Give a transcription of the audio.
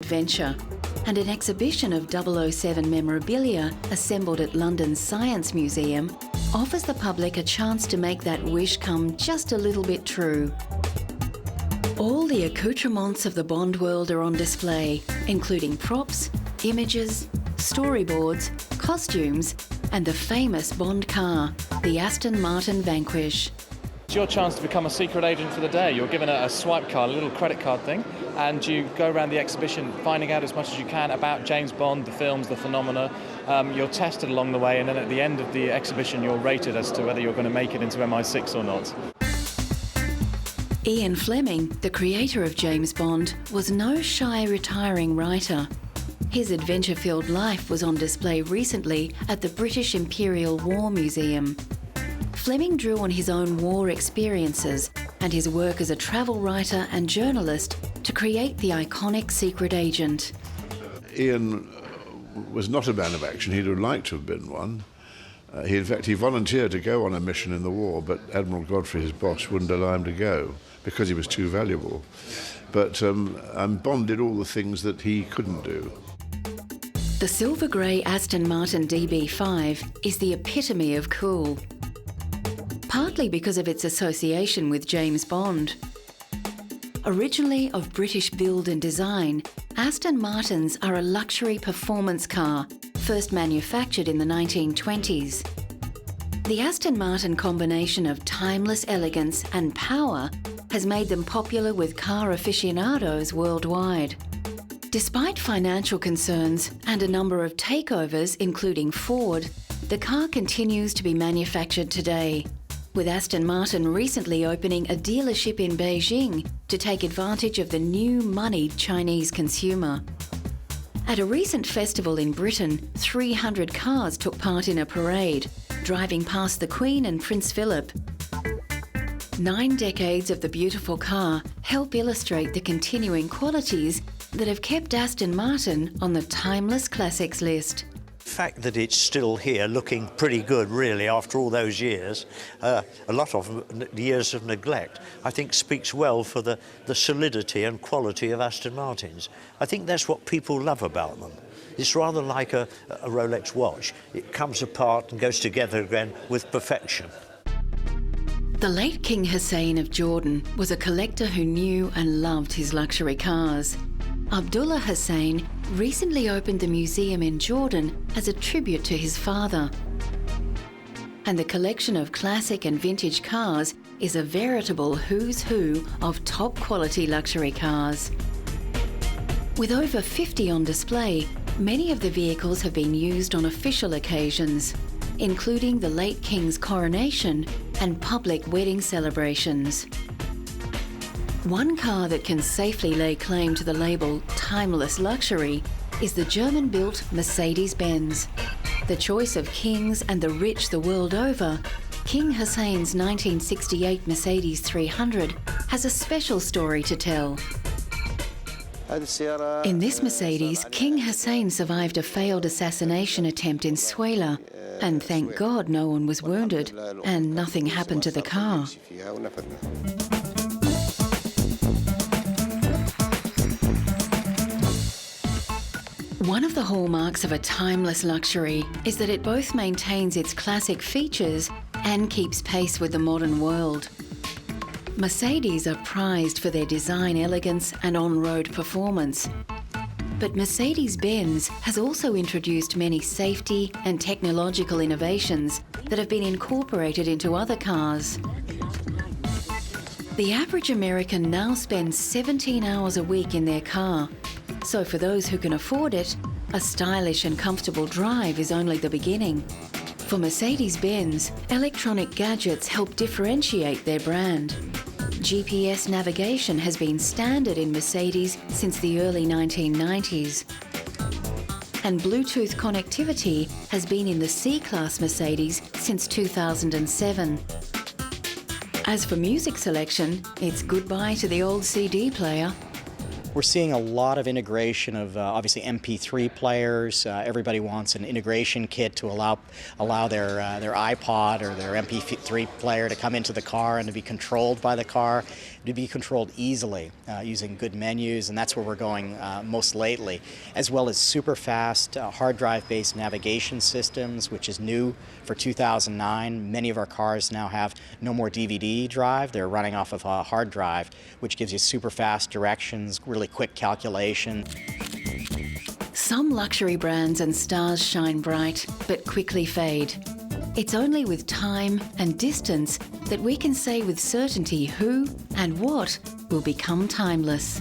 adventure, and an exhibition of 007 memorabilia assembled at London's Science Museum offers the public a chance to make that wish come just a little bit true. All the accoutrements of the Bond world are on display, including props, images, storyboards, costumes, and the famous Bond car, the Aston Martin Vanquish. It's your chance to become a secret agent for the day. You're given a swipe card, a little credit card thing, and you go around the exhibition finding out as much as you can about James Bond, the films, the phenomena. You're tested along the way, and then at the end of the exhibition you're rated as to whether you're going to make it into MI6 or not. Ian Fleming, the creator of James Bond, was no shy retiring writer. His adventure-filled life was on display recently at the British Imperial War Museum. Fleming drew on his own war experiences and his work as a travel writer and journalist to create the iconic secret agent. Ian was not a man of action. He'd have liked to have been one. In fact, he volunteered to go on a mission in the war, but Admiral Godfrey, his boss, wouldn't allow him to go because he was too valuable. But Bond did all the things that he couldn't do. The silver grey Aston Martin DB5 is the epitome of cool, partly because of its association with James Bond. Originally of British build and design, Aston Martins are a luxury performance car, first manufactured in the 1920s. The Aston Martin combination of timeless elegance and power has made them popular with car aficionados worldwide. Despite financial concerns and a number of takeovers, including Ford, the car continues to be manufactured today, with Aston Martin recently opening a dealership in Beijing to take advantage of the new moneyed Chinese consumer. At a recent festival in Britain, 300 cars took part in a parade, driving past the Queen and Prince Philip. 9 decades of the beautiful car help illustrate the continuing qualities that have kept Aston Martin on the Timeless Classics list. The fact that it's still here looking pretty good really after all those years, a lot of years of neglect, I think speaks well for the solidity and quality of Aston Martins. I think that's what people love about them. It's rather like a Rolex watch. It comes apart and goes together again with perfection. The late King Hussein of Jordan was a collector who knew and loved his luxury cars. Abdullah Hussein recently opened the museum in Jordan as a tribute to his father. And the collection of classic and vintage cars is a veritable who's who of top quality luxury cars. With over 50 on display, many of the vehicles have been used on official occasions, including the late King's coronation and public wedding celebrations. One car that can safely lay claim to the label timeless luxury is the German-built Mercedes-Benz. The choice of kings and the rich the world over, King Hussein's 1968 Mercedes 300 has a special story to tell. In this Mercedes, King Hussein survived a failed assassination attempt in Suela, and thank God no one was wounded and nothing happened to the car. One of the hallmarks of a timeless luxury is that it both maintains its classic features and keeps pace with the modern world. Mercedes are prized for their design elegance and on-road performance. But Mercedes-Benz has also introduced many safety and technological innovations that have been incorporated into other cars. The average American now spends 17 hours a week in their car. So for those who can afford it, a stylish and comfortable drive is only the beginning. For Mercedes-Benz, electronic gadgets help differentiate their brand. GPS navigation has been standard in Mercedes since the early 1990s. And Bluetooth connectivity has been in the C-Class Mercedes since 2007. As for music selection, it's goodbye to the old CD player. We're seeing a lot of integration of obviously MP3 players. Everybody wants an integration kit to allow their iPod or their MP3 player to come into the car and to be controlled by the car, to be controlled easily using good menus, and that's where we're going most lately, as well as super fast hard drive-based navigation systems, which is new for 2009. Many of our cars now have no more DVD drive. They're running off of a hard drive, which gives you super fast directions, really quick calculation. Some luxury brands and stars shine bright, but quickly fade. It's only with time and distance that we can say with certainty who and what will become timeless.